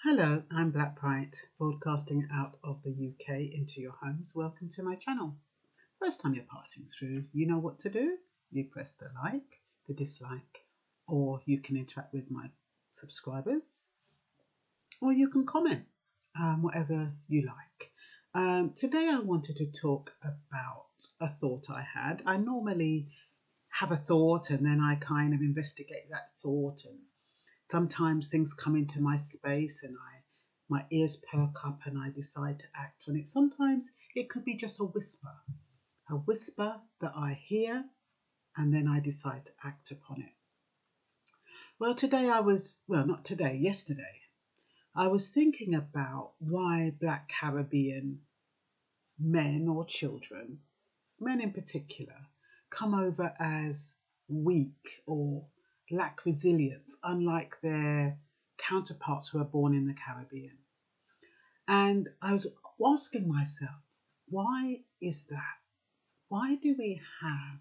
Hello, I'm Blackbright, broadcasting out of the UK into your homes. Welcome to my channel. First time you're passing through, you know what to do. You press the like, the dislike, or you can interact with my subscribers, or you can comment, whatever you like. Today I wanted to talk about a thought I had. I normally have a thought and then I kind of investigate that thought, and sometimes things come into my space and my ears perk up and I decide to act on it. Sometimes it could be just a whisper that I hear and then I decide to act upon it. Well, not today, yesterday, I was thinking about why Black Caribbean men or children, men in particular, come over as weak or lack resilience, unlike their counterparts who are born in the Caribbean. And I was asking myself, why is that? Why do we have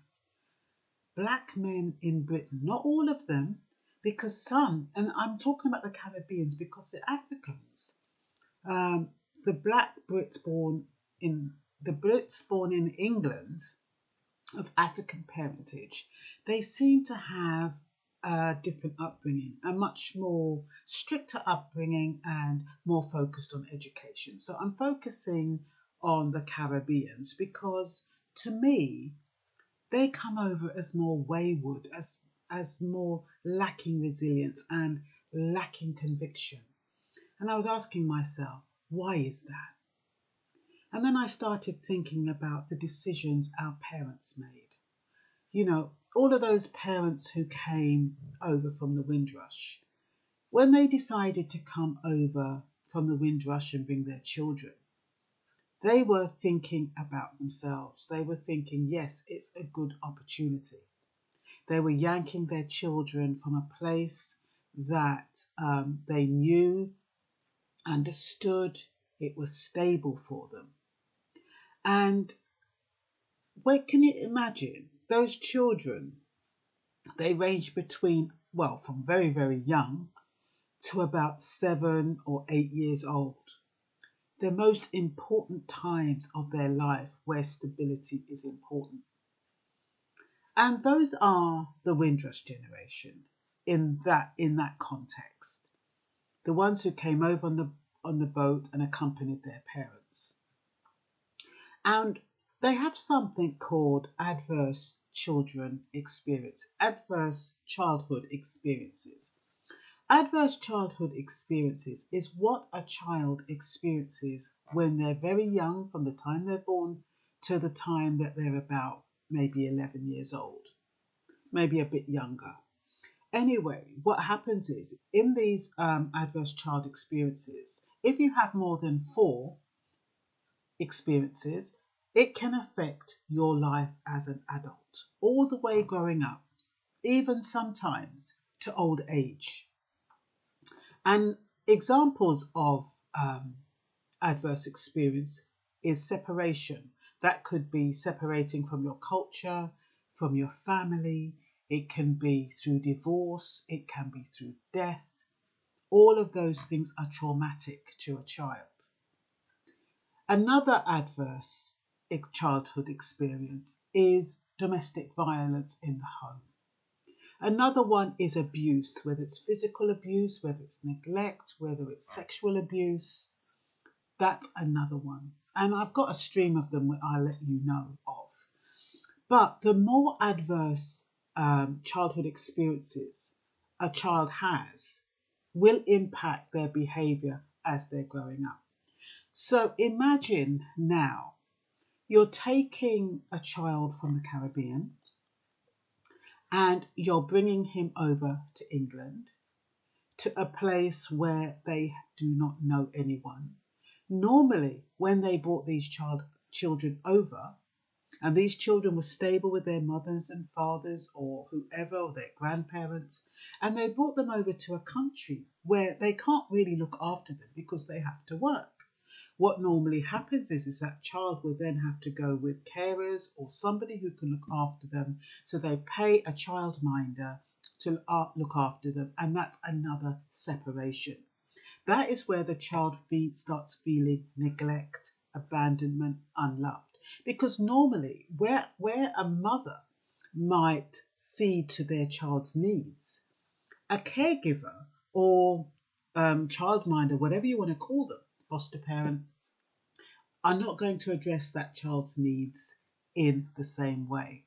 Black men in Britain? Not all of them, because some, and I'm talking about the Caribbeans because the Africans, um, the Black Brits born in England of African parentage, they seem to have a different upbringing, a much more stricter upbringing and more focused on education. So I'm focusing on the Caribbeans because to me, they come over as more wayward, as more lacking resilience and lacking conviction. And I was asking myself, why is that? And then I started thinking about the decisions our parents made. All of those parents who came over from the Windrush, when they decided to come over from the Windrush and bring their children, they were thinking about themselves. They were thinking, yes, it's a good opportunity. They were yanking their children from a place that they knew, understood, it was stable for them. And where can you imagine those children? They range between, well, from very, very young to about 7 or 8 years old. The most important times of their life where stability is important. And those are the Windrush generation in that context. The ones who came over on the boat and accompanied their parents. And they have something called adverse childhood experiences. Adverse childhood experiences is what a child experiences when they're very young, from the time they're born to the time that they're about maybe 11 years old, maybe a bit younger. Anyway, what happens is in these adverse child experiences, if you have more than 4 experiences, it can affect your life as an adult, all the way growing up, even sometimes to old age. And examples of adverse experience is separation. That could be separating from your culture, from your family. It can be through divorce. It can be through death. All of those things are traumatic to a child. Another adverse childhood experience is domestic violence in the home. Another one is abuse, whether it's physical abuse, whether it's neglect, whether it's sexual abuse. That's another one. And I've got a stream of them I'll let you know of. But the more adverse childhood experiences a child has will impact their behaviour as they're growing up. So imagine now you're taking a child from the Caribbean and you're bringing him over to England, to a place where they do not know anyone. Normally, when they brought these children over, and these children were stable with their mothers and fathers or whoever, or their grandparents, and they brought them over to a country where they can't really look after them because they have to work. What normally happens is that child will then have to go with carers or somebody who can look after them. So they pay a childminder to look after them, and that's another separation. that is where the child starts feeling neglect, abandonment, unloved. Because normally, where a mother might see to their child's needs, a caregiver or childminder, whatever you want to call them, foster parent, are not going to address that child's needs in the same way.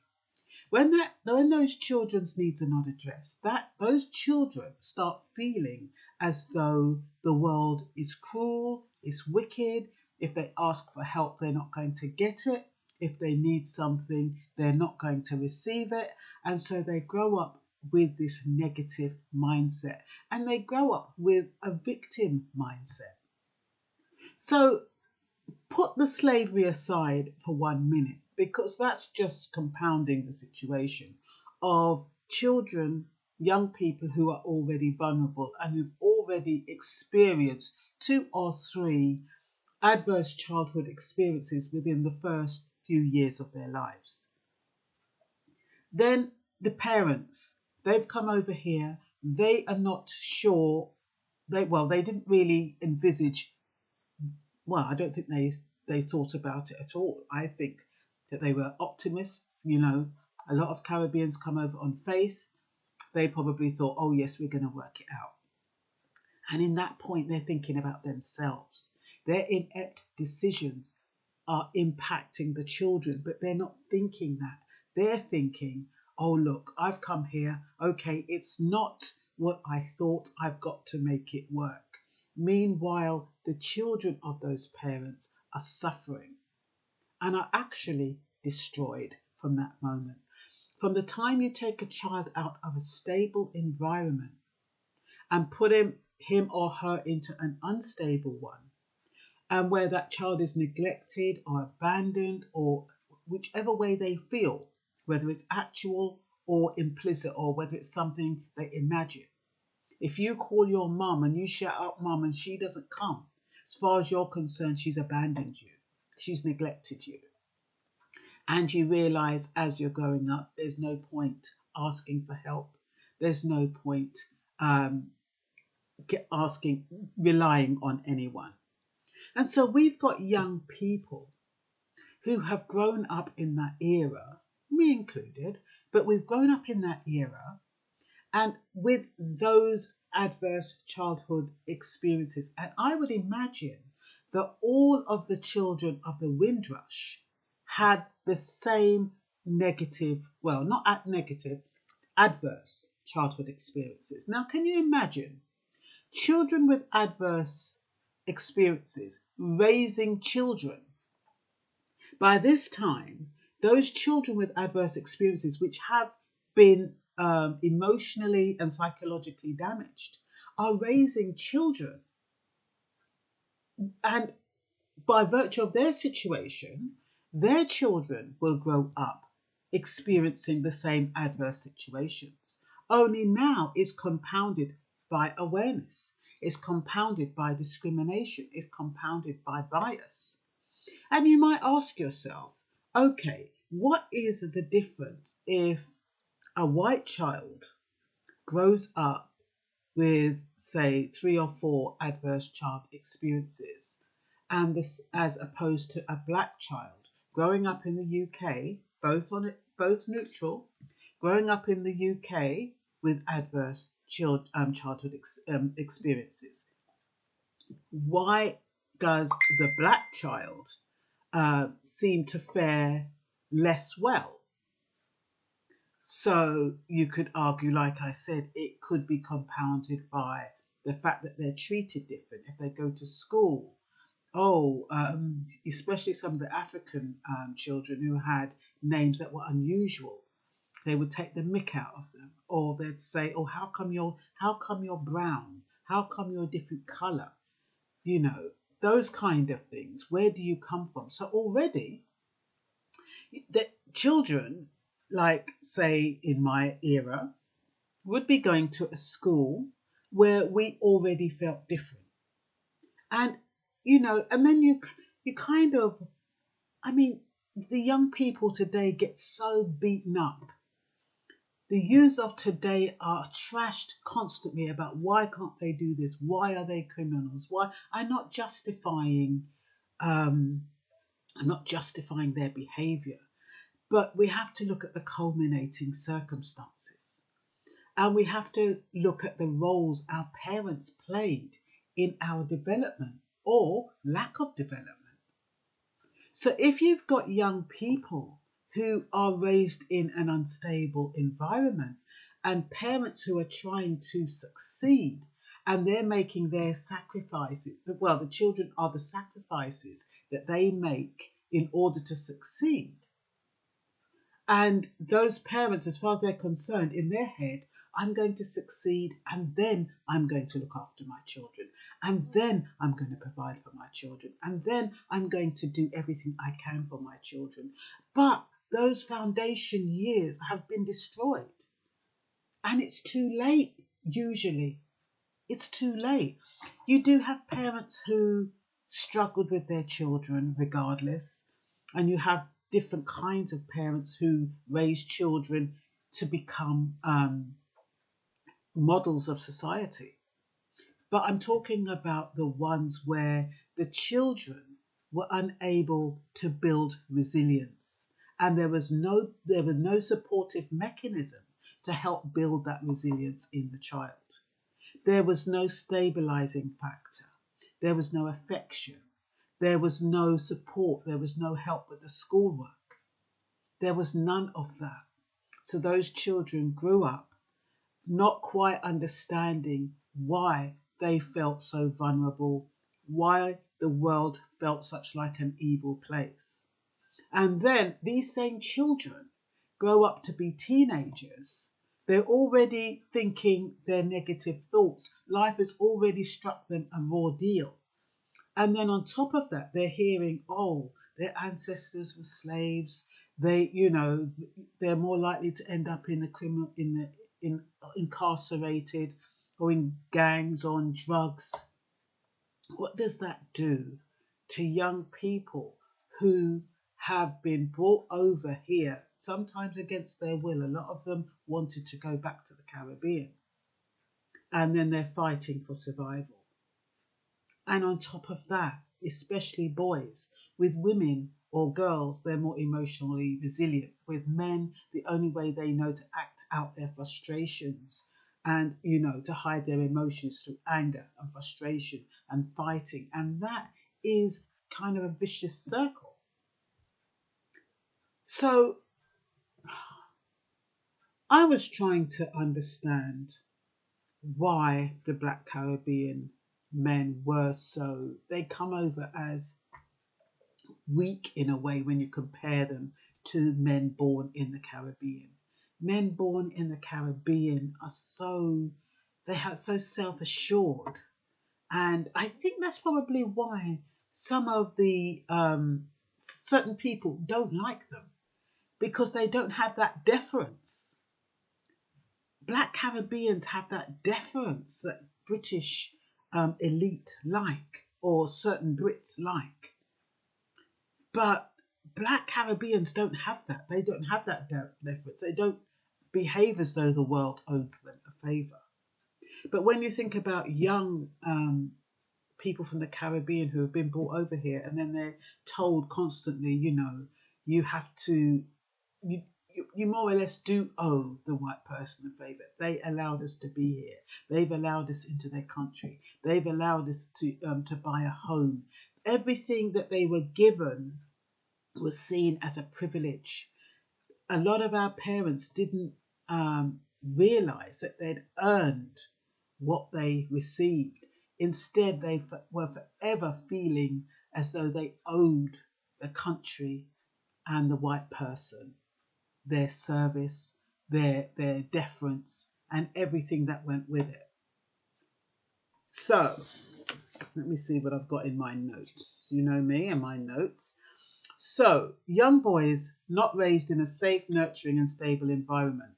When those children's needs are not addressed, that those children start feeling as though the world is cruel, is wicked. If they ask for help, they're not going to get it. If they need something, they're not going to receive it. And so they grow up with this negative mindset, and they grow up with a victim mindset. So put the slavery aside for 1 minute, because that's just compounding the situation of children, young people who are already vulnerable and who've already experienced 2 or 3 adverse childhood experiences within the first few years of their lives. Then the parents, they've come over here, they are not sure, they didn't really envisage, I don't think they thought about it at all. I think that they were optimists. A lot of Caribbeans come over on faith. They probably thought, oh yes, we're going to work it out. And in that point, they're thinking about themselves. Their inept decisions are impacting the children, but they're not thinking that. They're thinking, oh look, I've come here. Okay, it's not what I thought. I've got to make it work. Meanwhile, the children of those parents are suffering and are actually destroyed from that moment. From the time you take a child out of a stable environment and put him or her into an unstable one, and where that child is neglected or abandoned or whichever way they feel, whether it's actual or implicit or whether it's something they imagine. If you call your mum and you shout out mum and she doesn't come, as far as you're concerned, she's abandoned you. She's neglected you. And you realise as you're growing up, there's no point asking for help. There's no point relying on anyone. And so we've got young people who have grown up in that era, me included, but we've grown up in that era. And with those adverse childhood experiences, and I would imagine that all of the children of the Windrush had the same adverse childhood experiences. Now, can you imagine children with adverse experiences raising children? By this time, those children with adverse experiences, which have been emotionally and psychologically damaged, are raising children. And by virtue of their situation, their children will grow up experiencing the same adverse situations. Only now it's compounded by awareness, it's compounded by discrimination, it's compounded by bias. And you might ask yourself, okay, what is the difference if a white child grows up with, say, 3 or 4 adverse child experiences, and this as opposed to a black child growing up in the UK, both neutral, growing up in the UK with adverse childhood experiences? Why does the black child seem to fare less well? So you could argue, like I said, it could be compounded by the fact that they're treated different. If they go to school, especially some of the African children who had names that were unusual, they would take the mick out of them, or they'd say, "Oh, how come you're brown? How come you're a different colour?" Those kind of things. Where do you come from? So already, the children, like say in my era, would be going to a school where we already felt different. And and then you kind of, the young people today get so beaten up. The youth of today are trashed constantly about why can't they do this? Why are they criminals? Why? I'm not justifying um, I'm not justifying their behaviour, but we have to look at the culminating circumstances. And we have to look at the roles our parents played in our development or lack of development. So if you've got young people who are raised in an unstable environment and parents who are trying to succeed and they're making their sacrifices, well, the children are the sacrifices that they make in order to succeed. And those parents, as far as they're concerned, in their head, I'm going to succeed and then I'm going to look after my children. And then I'm going to provide for my children. And then I'm going to do everything I can for my children. But those foundation years have been destroyed. And it's too late, usually. It's too late. You do have parents who struggled with their children regardless, and you have different kinds of parents who raise children to become models of society. But I'm talking about the ones where the children were unable to build resilience, and there was no supportive mechanism to help build that resilience in the child. There was no stabilizing factor. There was no affection. There was no support. There was no help with the schoolwork. There was none of that. So those children grew up not quite understanding why they felt so vulnerable, why the world felt such like an evil place. And then these same children grow up to be teenagers. They're already thinking their negative thoughts. Life has already struck them a raw deal. And then on top of that, they're hearing, oh, their ancestors were slaves. They're more likely to end up in the criminal, in incarcerated or in gangs or on drugs. What does that do to young people who have been brought over here, sometimes against their will? A lot of them wanted to go back to the Caribbean, and then they're fighting for survival. And on top of that, especially boys, with women or girls, they're more emotionally resilient. With men, the only way they know to act out their frustrations and, to hide their emotions through anger and frustration and fighting. And that is kind of a vicious circle. So I was trying to understand why the Black Caribbean men were so, they come over as weak in a way when you compare them to men born in the Caribbean. Men born in the Caribbean are so self-assured. And I think that's probably why some of the certain people don't like them, because they don't have that deference. Black Caribbeans have that deference that British elite like, or certain Brits like. But Black Caribbeans don't have that. They don't have that deference. They don't behave as though the world owes them a favour. But when you think about young people from the Caribbean who have been brought over here, and then they're told constantly, you have to, you more or less do owe the white person a favour. They allowed us to be here. They've allowed us into their country. They've allowed us to buy a home. Everything that they were given was seen as a privilege. A lot of our parents didn't realise that they'd earned what they received. Instead, they were forever feeling as though they owed the country and the white person their service, their deference, and everything that went with it. So, let me see what I've got in my notes. You know me and my notes. So, young boys not raised in a safe, nurturing, and stable environment.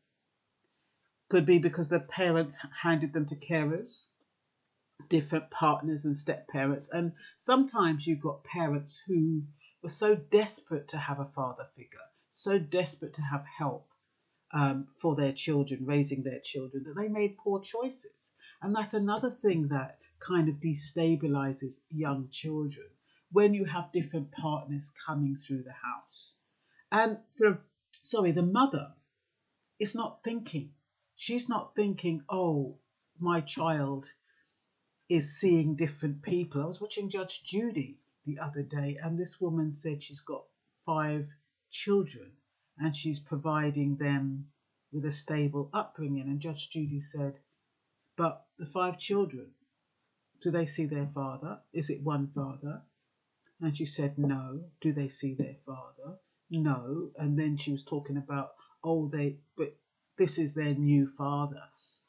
Could be because their parents handed them to carers, different partners and step parents. And sometimes you've got parents who were so desperate to have a father figure, so desperate to have help, for their children, raising their children, that they made poor choices. And that's another thing that kind of destabilizes young children when you have different partners coming through the house. And the mother is not thinking. She's not thinking, oh, my child is seeing different people. I was watching Judge Judy the other day, and this woman said she's got 5 children and she's providing them with a stable upbringing. And Judge Judy said, but the 5 children, do they see their father? Is it one father? And she said, no. Do they see their father? No. And then she was talking about, but this is their new father.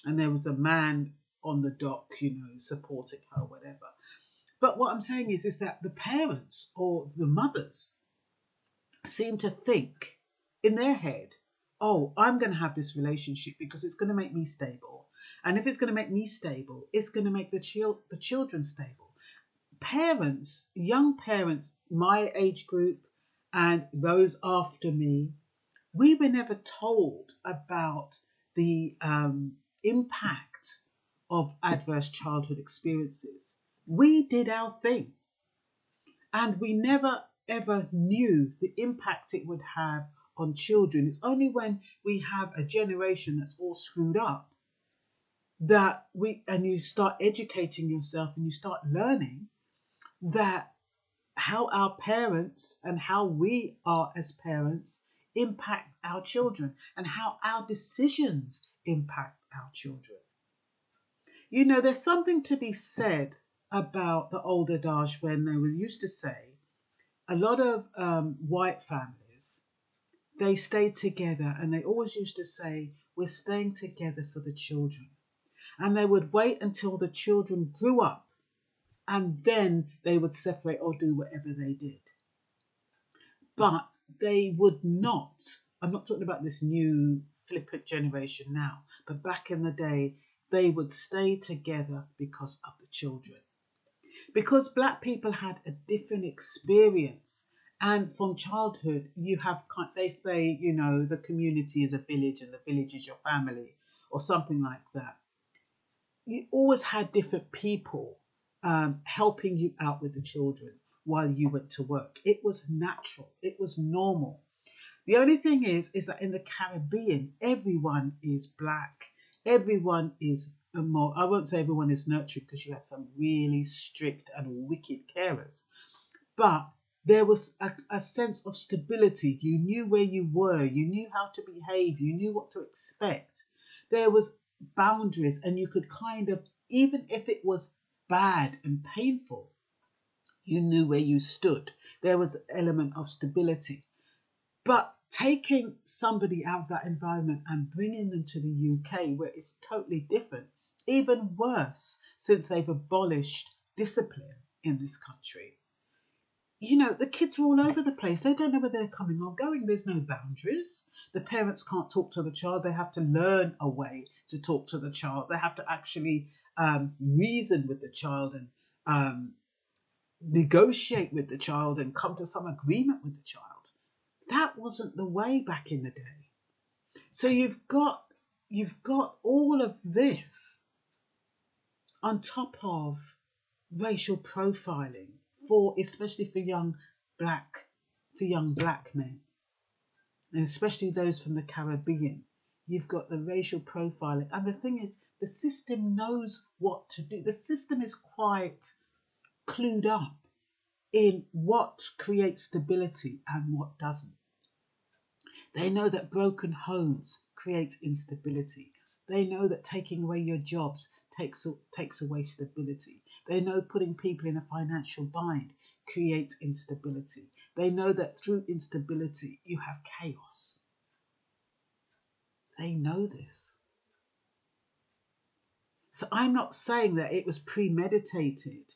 And there was a man on the dock, supporting her, whatever. But what I'm saying is that the parents or the mothers seem to think in their head, oh, I'm going to have this relationship because it's going to make me stable. And if it's going to make me stable, it's going to make the children stable. Parents, young parents, my age group and those after me, we were never told about the impact of adverse childhood experiences. We did our thing and we never ever knew the impact it would have on children. It's only when we have a generation that's all screwed up that you start educating yourself and you start learning that how our parents and how we are as parents impact our children and how our decisions impact our children. There's something to be said about the old adage when they were used to say a lot of white families, they stayed together and they always used to say, we're staying together for the children. And they would wait until the children grew up and then they would separate or do whatever they did. But they would not, I'm not talking about this new flippant generation now, but back in the day, they would stay together because of the children. Because Black people had a different experience. And from childhood, they say, the community is a village and the village is your family or something like that. You always had different people helping you out with the children while you went to work. It was natural. It was normal. The only thing is that in the Caribbean, everyone is Black. Everyone is I won't say everyone is nurtured because you had some really strict and wicked carers. But there was a sense of stability. You knew where you were. You knew how to behave. You knew what to expect. There was boundaries and you could kind of, even if it was bad and painful, you knew where you stood. There was an element of stability. But taking somebody out of that environment and bringing them to the UK where it's totally different, even worse since they've abolished discipline in this country. The kids are all over the place. They don't know where they're coming or going. There's no boundaries. The parents can't talk to the child. They have to learn a way to talk to the child. They have to actually reason with the child and negotiate with the child and come to some agreement with the child. That wasn't the way back in the day. So you've got all of this on top of racial profiling especially for young black men, and especially those from the Caribbean. You've got the racial profiling, and the thing is, the system knows what to do. The system is quite clued up in what creates stability and what doesn't. They know that broken homes create instability. They know that taking away your jobs takes away stability. They know putting people in a financial bind creates instability. They know that through instability, you have chaos. They know this. So I'm not saying that it was premeditated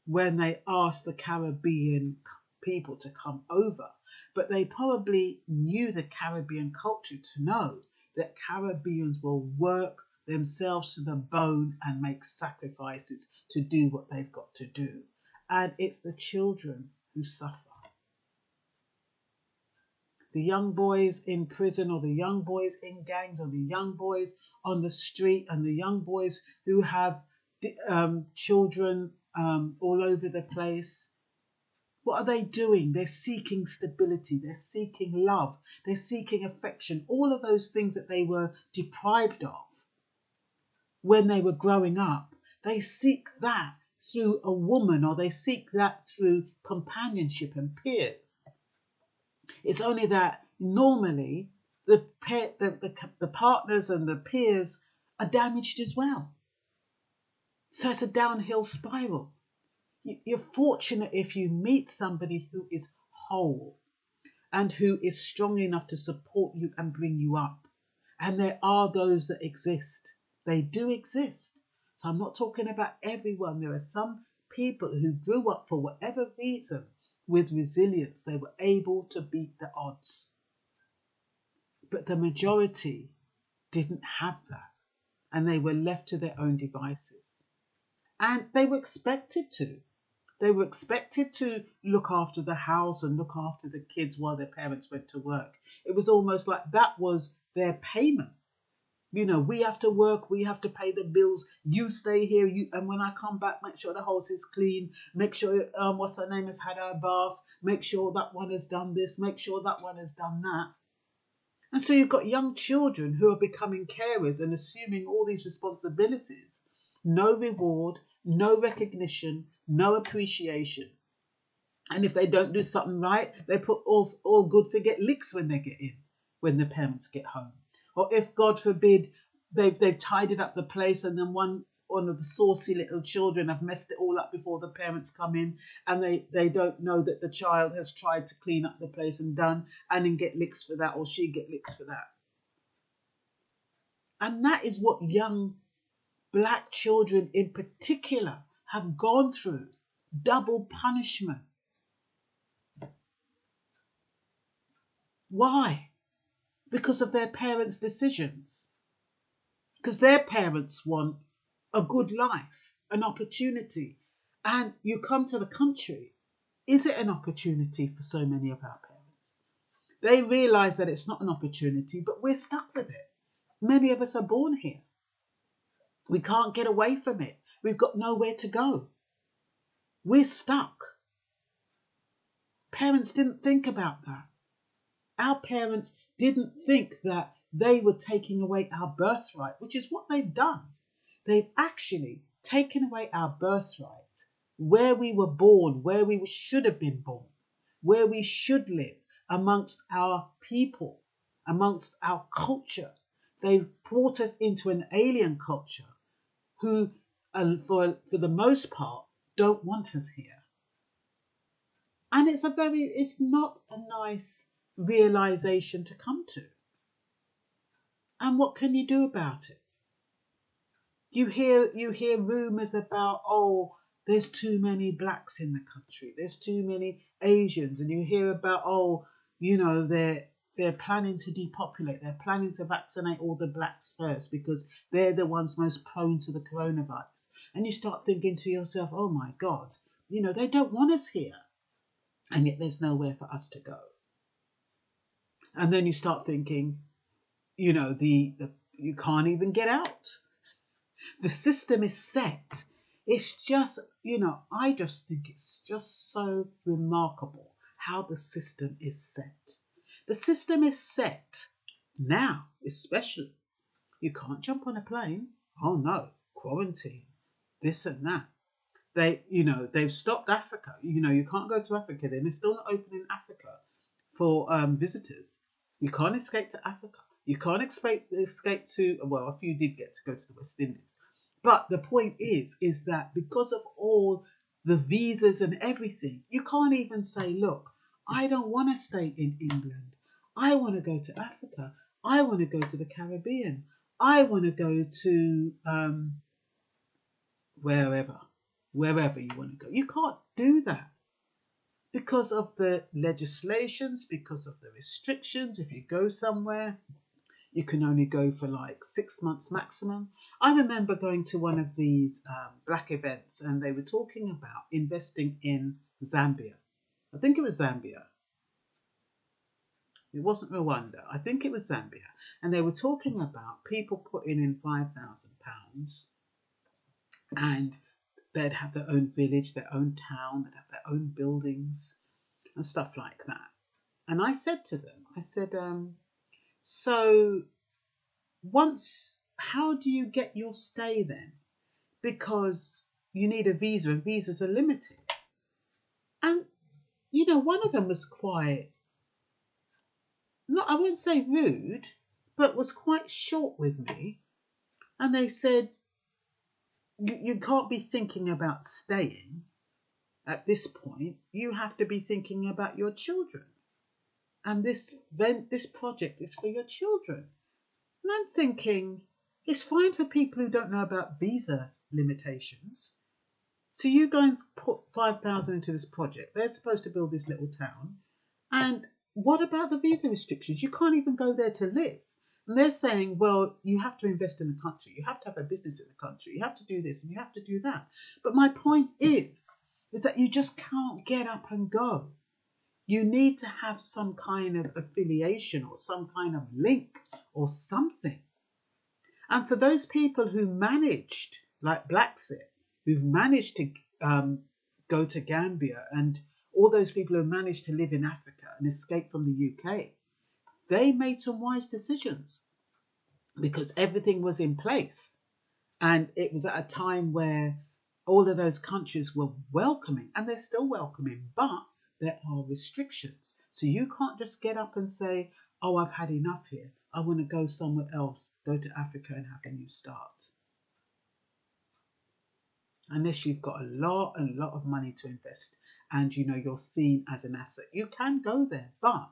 when they asked the Caribbean people to come over, but they probably knew the Caribbean culture to know that Caribbeans will work themselves to the bone and make sacrifices to do what they've got to do. And it's the children who suffer. the young boys in prison, or the young boys in gangs, or the young boys on the street, and the young boys who have children all over the place. What are they doing? They're seeking stability. They're seeking love. They're seeking affection. All of those things that they were deprived of when they were growing up, they seek that through a woman, or they seek that through companionship and peers. It's only that normally the partners and the peers are damaged as well. So it's a downhill spiral. You're fortunate if you meet somebody who is whole and who is strong enough to support you and bring you up. And there are those that exist. They do exist. So I'm not talking about everyone. There are some people who grew up for whatever reason with resilience. They were able to beat the odds. But the majority didn't have that. And they were left to their own devices. And they were expected to. They were expected to look after the house and look after the kids while their parents went to work. It was almost like that was their payment. You know, we have to work, we have to pay the bills, you stay here, and when I come back, make sure the house is clean, make sure, what's her name, has had her bath, make sure that one has done this, make sure that one has done that. And so you've got young children who are becoming carers and assuming all these responsibilities. No reward, no recognition, no appreciation. And if they don't do something right, they put all good forget licks when they get in, when the parents get home. Or if, God forbid, they've tidied up the place and then one of the saucy little children have messed it all up before the parents come in, and they don't know that the child has tried to clean up the place and done, and then get licks for that, or she get licks for that. And that is what young black children in particular have gone through. Double punishment. Why? Because of their parents' decisions. Because their parents want a good life, an opportunity. And you come to the country, is it an opportunity for so many of our parents? They realise that it's not an opportunity, but we're stuck with it. Many of us are born here. We can't get away from it. We've got nowhere to go. We're stuck. Parents didn't think about that. Our parents didn't think that they were taking away our birthright, which is what they've done. They've actually taken away our birthright, where we were born, where we should have been born, where we should live amongst our people, amongst our culture. They've brought us into an alien culture who, for the most part, don't want us here. And it's not a nice realization to come to. And what can you do about it? You hear rumours about, oh, there's too many blacks in the country, there's too many Asians, and you hear about, oh, you know, they're planning to depopulate, they're planning to vaccinate all the blacks first because they're the ones most prone to the coronavirus. And you start thinking to yourself, oh my God, you know, they don't want us here. And yet there's nowhere for us to go. And then you start thinking, you know, you can't even get out. The system is set. It's just, you know, I just think it's just so remarkable how the system is set. The system is set now, especially. You can't jump on a plane. Oh no, quarantine, this and that. They've stopped Africa. You know, you can't go to Africa. They're still not opening Africa for visitors. You can't escape to Africa. You can't escape to, well, a few did get to go to the West Indies. But the point is that because of all the visas and everything, you can't even say, look, I don't want to stay in England. I want to go to Africa. I want to go to the Caribbean. I want to go to wherever you want to go. You can't do that because of the legislations, because of the restrictions. If you go somewhere, you can only go for like 6 months maximum. I remember going to one of these black events and they were talking about investing in Zambia. I think it was Zambia. It wasn't Rwanda. I think it was Zambia. And they were talking about people putting in £5,000 and they'd have their own village, their own town, they'd have their own buildings and stuff like that. And I said to them, I said, so once, how do you get your stay then? Because you need a visa and visas are limited. And, one of them was quite, not, I won't say rude, but was quite short with me. And they said, you can't be thinking about staying at this point. You have to be thinking about your children. And this project is for your children. And I'm thinking, it's fine for people who don't know about visa limitations. So you guys put 5,000 into this project. They're supposed to build this little town. And what about the visa restrictions? You can't even go there to live. And they're saying, well, you have to invest in the country. You have to have a business in the country. You have to do this and you have to do that. But my point is that you just can't get up and go. You need to have some kind of affiliation or some kind of link or something. And for those people who managed, like Blacksit, who've managed to go to Gambia, and all those people who managed to live in Africa and escape from the UK, they made some wise decisions because everything was in place. And it was at a time where all of those countries were welcoming, and they're still welcoming, but there are restrictions. So you can't just get up and say, oh, I've had enough here. I want to go somewhere else, go to Africa and have a new start. Unless you've got a lot of money to invest and you're seen as an asset. You can go there, but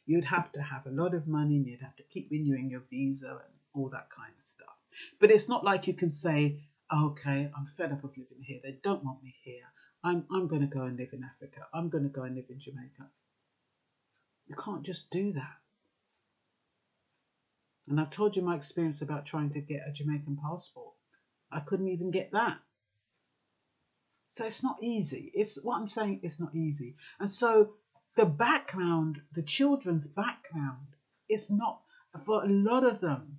you'd have to have a lot of money and you'd have to keep renewing your visa and all that kind of stuff. But it's not like you can say, okay, I'm fed up of living here. They don't want me here. I'm going to go and live in Africa. I'm going to go and live in Jamaica. You can't just do that. And I've told you my experience about trying to get a Jamaican passport. I couldn't even get that. So it's not easy. It's what I'm saying, it's not easy. And so the background, the children's background, it's not, for a lot of them,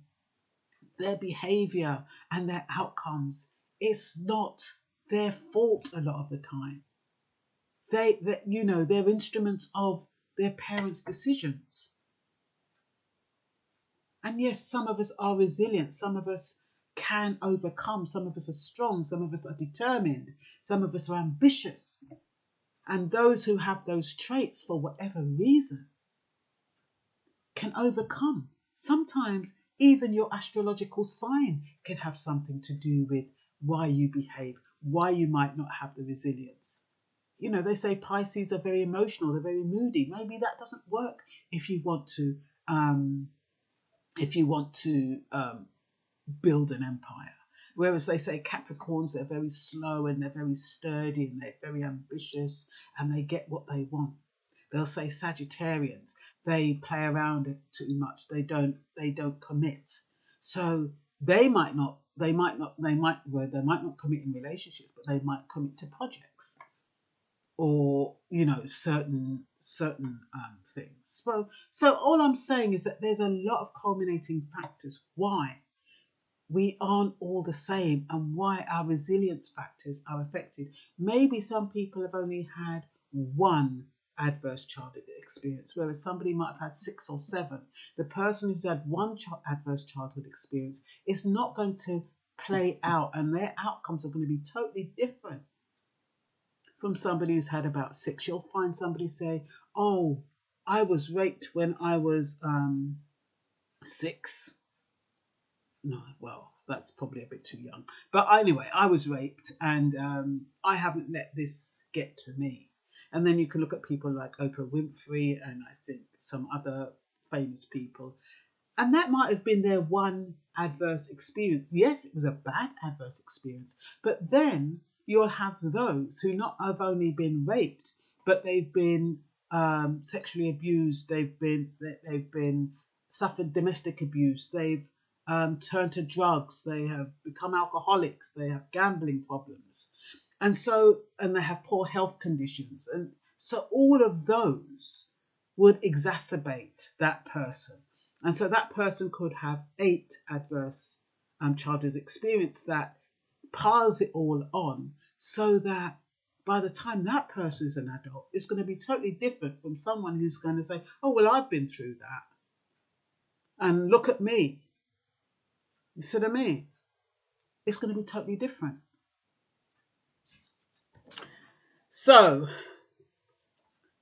their behavior and their outcomes, it's not their fault a lot of the time. They're instruments of their parents' decisions. And yes, some of us are resilient. Some of us can overcome. Some of us are strong. Some of us are determined. Some of us are ambitious. And those who have those traits, for whatever reason, can overcome. Sometimes even your astrological sign can have something to do with why you behave, why you might not have the resilience. They say Pisces are very emotional, they're very moody. Maybe that doesn't work if you want to build an empire. Whereas they say Capricorns, they're very slow and they're very sturdy and they're very ambitious and they get what they want. They'll say Sagittarians, they play around it too much. They don't commit. So they might not commit in relationships, but they might commit to projects or certain things. Well, so all I'm saying is that there's a lot of culminating factors why we aren't all the same and why our resilience factors are affected. Maybe some people have only had one adverse childhood experience, whereas somebody might have had 6 or 7. The person who's had one adverse childhood experience is not going to play out, and their outcomes are going to be totally different from somebody who's had about 6. You'll find somebody say, oh, I was raped when I was 6. No, well, that's probably a bit too young. But anyway, I was raped and I haven't let this get to me. And then you can look at people like Oprah Winfrey and I think some other famous people. And that might have been their one adverse experience. Yes, it was a bad adverse experience. But then you'll have those who not have only been raped, but they've been sexually abused. They've been suffered domestic abuse. They've turned to drugs. They have become alcoholics. They have gambling problems. And they have poor health conditions. And so all of those would exacerbate that person. And so that person could have 8 adverse childhood experience that piles it all on, so that by the time that person is an adult, it's going to be totally different from someone who's going to say, oh, well, I've been through that. And look at me. You see what I mean? It's going to be totally different. So,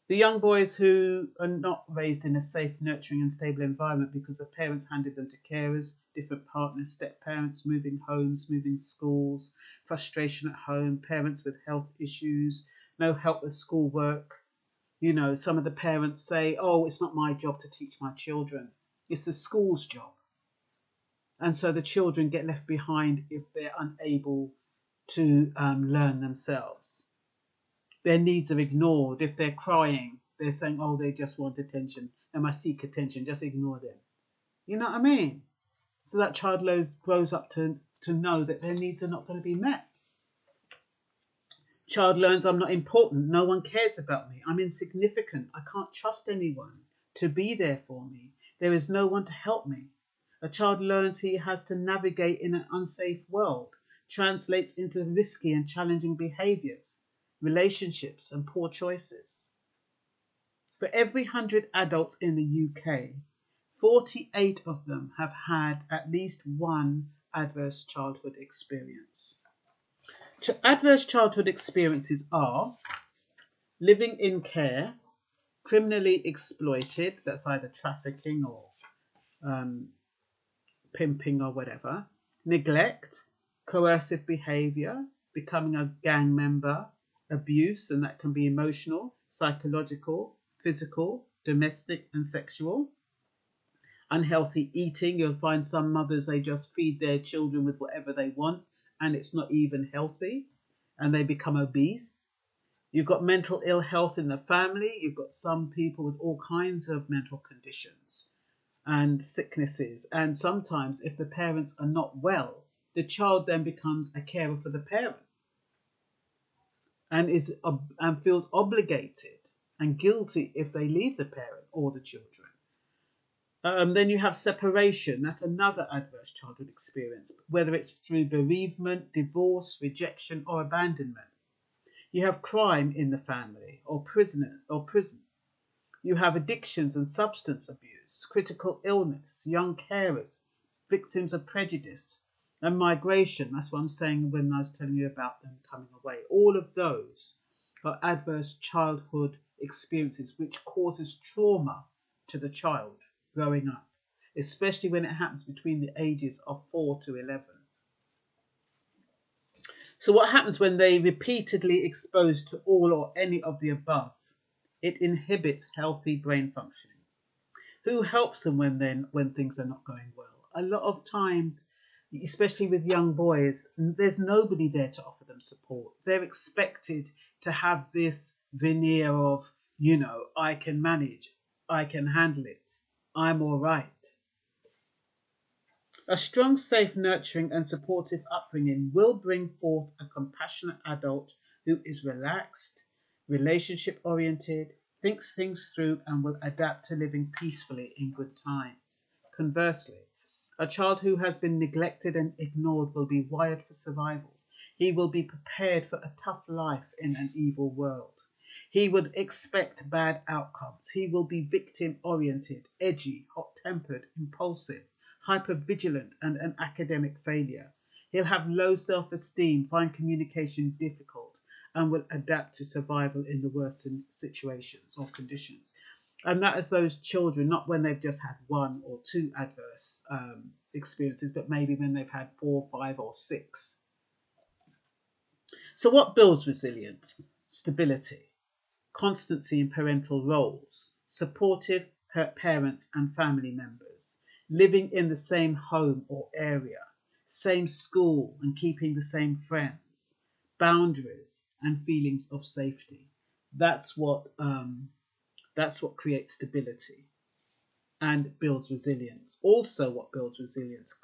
the young boys who are not raised in a safe, nurturing and stable environment because their parents handed them to carers, different partners, step parents, moving homes, moving schools, frustration at home, parents with health issues, no help with schoolwork. You know, some of the parents say, oh, it's not my job to teach my children. It's the school's job. And so the children get left behind if they're unable to learn themselves. Their needs are ignored. If they're crying, they're saying, oh, they just want attention. They must seek attention. Just ignore them. You know what I mean? So that child grows up to know that their needs are not going to be met. Child learns, I'm not important. No one cares about me. I'm insignificant. I can't trust anyone to be there for me. There is no one to help me. A child learns he has to navigate in an unsafe world, translates into risky and challenging behaviours, relationships and poor choices. For every 100 adults in the UK, 48 of them have had at least one adverse childhood experience. Adverse childhood experiences are living in care, criminally exploited, that's either trafficking or pimping or whatever, neglect, coercive behaviour, becoming a gang member, abuse, and that can be emotional, psychological, physical, domestic and sexual, unhealthy eating. You'll find some mothers, they just feed their children with whatever they want and it's not even healthy and they become obese. You've got mental ill health in the family. You've got some people with all kinds of mental conditions and sicknesses. And sometimes if the parents are not well, the child then becomes a carer for the parent and feels obligated and guilty if they leave the parent or the children. Then you have separation. That's another adverse childhood experience, whether it's through bereavement, divorce, rejection, or abandonment. You have crime in the family or prison. You have addictions and substance abuse, critical illness, young carers, victims of prejudice, and migration. That's what I'm saying when I was telling you about them coming away. All of those are adverse childhood experiences which causes trauma to the child growing up, especially when it happens between the ages of 4 to 11. So what happens when they repeatedly exposed to all or any of the above? It inhibits healthy brain functioning. Who helps them when things are not going well? A lot of times, especially with young boys, there's nobody there to offer them support. They're expected to have this veneer of, I can manage, I can handle it, I'm all right. A strong, safe, nurturing and supportive upbringing will bring forth a compassionate adult who is relaxed, relationship-oriented, thinks things through and will adapt to living peacefully in good times. Conversely, a child who has been neglected and ignored will be wired for survival. He will be prepared for a tough life in an evil world. He would expect bad outcomes. He will be victim-oriented, edgy, hot-tempered, impulsive, hypervigilant and an academic failure. He'll have low self-esteem, find communication difficult, and will adapt to survival in the worst situations or conditions. And that is those children, not when they've just had 1 or 2 adverse experiences, but maybe when they've had 4, 5 or 6. So what builds resilience? Stability, constancy in parental roles, supportive parents and family members, living in the same home or area, same school and keeping the same friends, boundaries and feelings of safety. That's what creates stability and builds resilience. Also what builds resilience,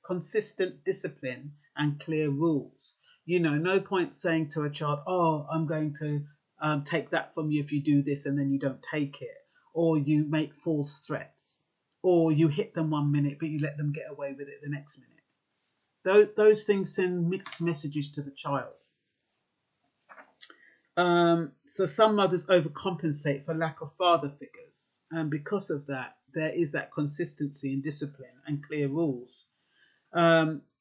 consistent discipline and clear rules. No point saying to a child, oh, I'm going to take that from you if you do this and then you don't take it. or you make false threats, or you hit them one minute but you let them get away with it the next minute. Those things send mixed messages to the child. So some mothers overcompensate for lack of father figures, and because of that, there is that consistency in discipline and clear rules.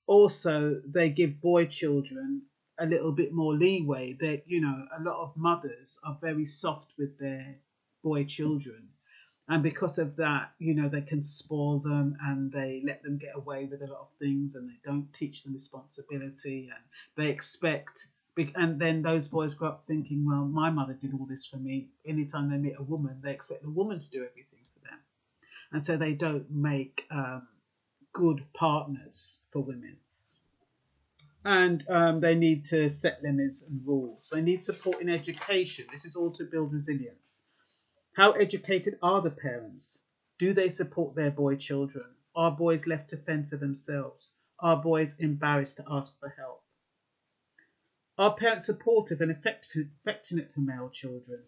Also, they give boy children a little bit more leeway. That, a lot of mothers are very soft with their boy children, and because of that, they can spoil them and they let them get away with a lot of things, and they don't teach them responsibility, and they expect. And then those boys grow up thinking, well, my mother did all this for me. Anytime they meet a woman, they expect the woman to do everything for them, and so they don't make good partners for women. And they need to set limits and rules. They need support in education. This is all to build resilience. How educated are the parents? Do they support their boy children? Are boys left to fend for themselves? Are boys embarrassed to ask for help? Are parents supportive and affectionate to male children?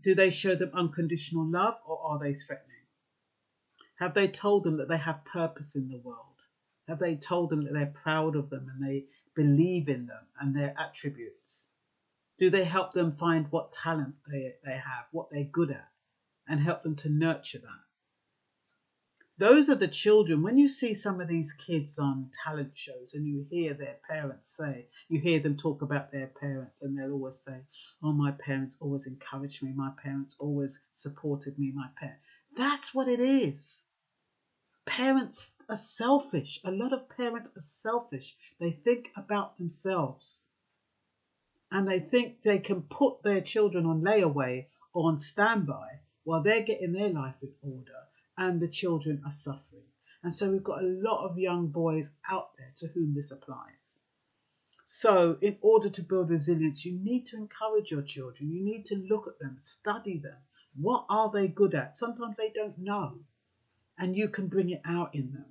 Do they show them unconditional love, or are they threatening? Have they told them that they have purpose in the world? Have they told them that they're proud of them and they believe in them and their attributes? Do they help them find what talent they have, what they're good at, and help them to nurture that? Those are the children. When you see some of these kids on talent shows and you hear their parents say, you hear them talk about their parents, and they'll always say, oh, my parents always encouraged me. My parents always supported me. That's what it is. Parents are selfish. A lot of parents are selfish. They think about themselves. And they think they can put their children on layaway or on standby while they're getting their life in order, and the children are suffering. And so we've got a lot of young boys out there to whom this applies. So in order to build resilience, you need to encourage your children. You need to look at them, study them. What are they good at? Sometimes they don't know, and you can bring it out in them.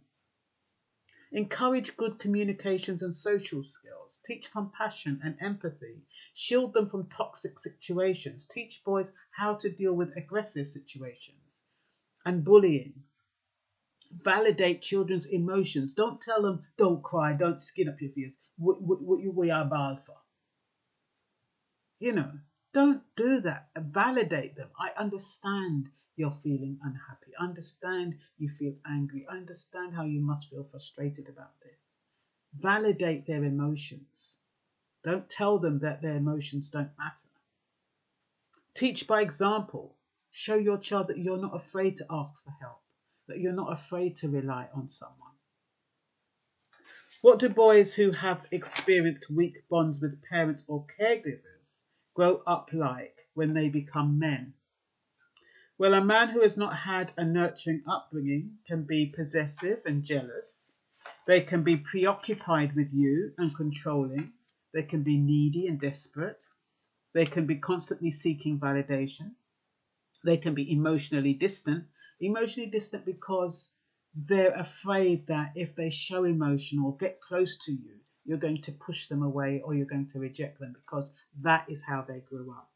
Encourage good communications and social skills. Teach compassion and empathy. Shield them from toxic situations. Teach boys how to deal with aggressive situations and bullying. Validate children's emotions. Don't tell them, don't cry, don't skin up your face. We are bad for. Don't do that. Validate them. I understand you're feeling unhappy. I understand you feel angry. I understand how you must feel frustrated about this. Validate their emotions. Don't tell them that their emotions don't matter. Teach by example. Show your child that you're not afraid to ask for help, that you're not afraid to rely on someone. What do boys who have experienced weak bonds with parents or caregivers grow up like when they become men? Well, a man who has not had a nurturing upbringing can be possessive and jealous. They can be preoccupied with you and controlling. They can be needy and desperate. They can be constantly seeking validation. They can be emotionally distant. Emotionally distant because they're afraid that if they show emotion or get close to you, you're going to push them away or you're going to reject them, because that is how they grew up,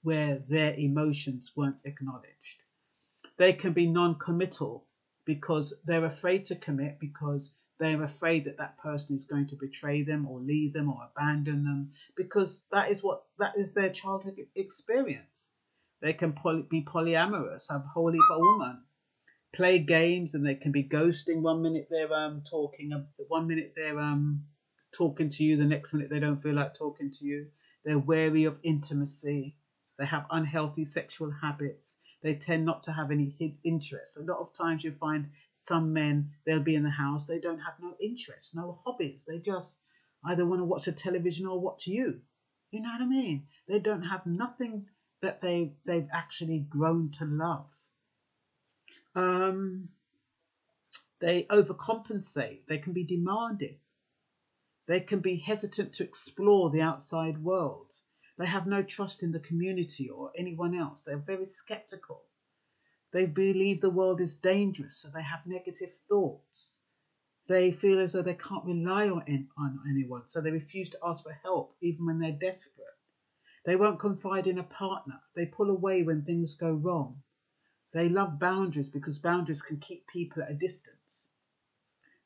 where their emotions weren't acknowledged. They can be non-committal because they're afraid to commit, because they're afraid that that person is going to betray them or leave them or abandon them, because that is their childhood experience. They can be polyamorous, have a whole heap of women, play games, and they can be ghosting. One minute they're talking to you, the next minute they don't feel like talking to you. They're wary of intimacy. They have unhealthy sexual habits. They tend not to have any interests. A lot of times you find some men, they'll be in the house, they don't have no interests, no hobbies. They just either want to watch the television or watch you. You know what I mean? They don't have nothing that they've actually grown to love. They overcompensate. They can be demanding. They can be hesitant to explore the outside world. They have no trust in the community or anyone else. They're very skeptical. They believe the world is dangerous, so they have negative thoughts. They feel as though they can't rely on anyone, so they refuse to ask for help even when they're desperate. They won't confide in a partner. They pull away when things go wrong. They love boundaries because boundaries can keep people at a distance.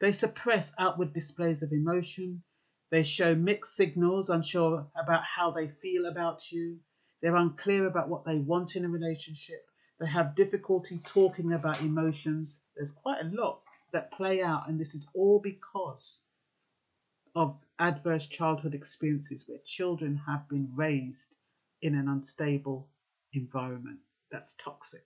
They suppress outward displays of emotion. They show mixed signals, unsure about how they feel about you. They're unclear about what they want in a relationship. They have difficulty talking about emotions. There's quite a lot that play out, and this is all because of adverse childhood experiences where children have been raised in an unstable environment that's toxic.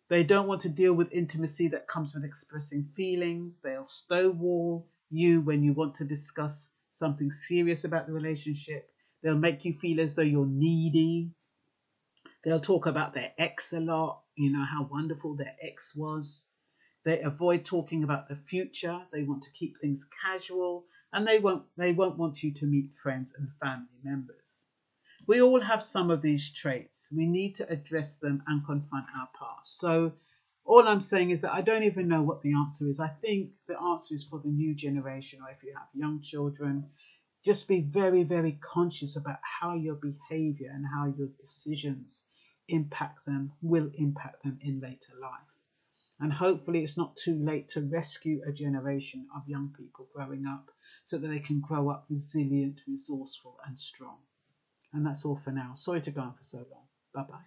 They don't want to deal with intimacy that comes with expressing feelings. They'll stonewall you when you want to discuss something serious about the relationship. They'll make you feel as though you're needy. They'll talk about their ex a lot, how wonderful their ex was. They avoid talking about the future. They want to keep things casual, and they won't want you to meet friends and family members. We all have some of these traits. We need to address them and confront our past. So all I'm saying is that I don't even know what the answer is. I think the answer is for the new generation, or if you have young children, just be very, very conscious about how your behavior and how your decisions will impact them in later life. And hopefully it's not too late to rescue a generation of young people growing up so that they can grow up resilient, resourceful and strong. And that's all for now. Sorry to go on for so long. Bye-bye.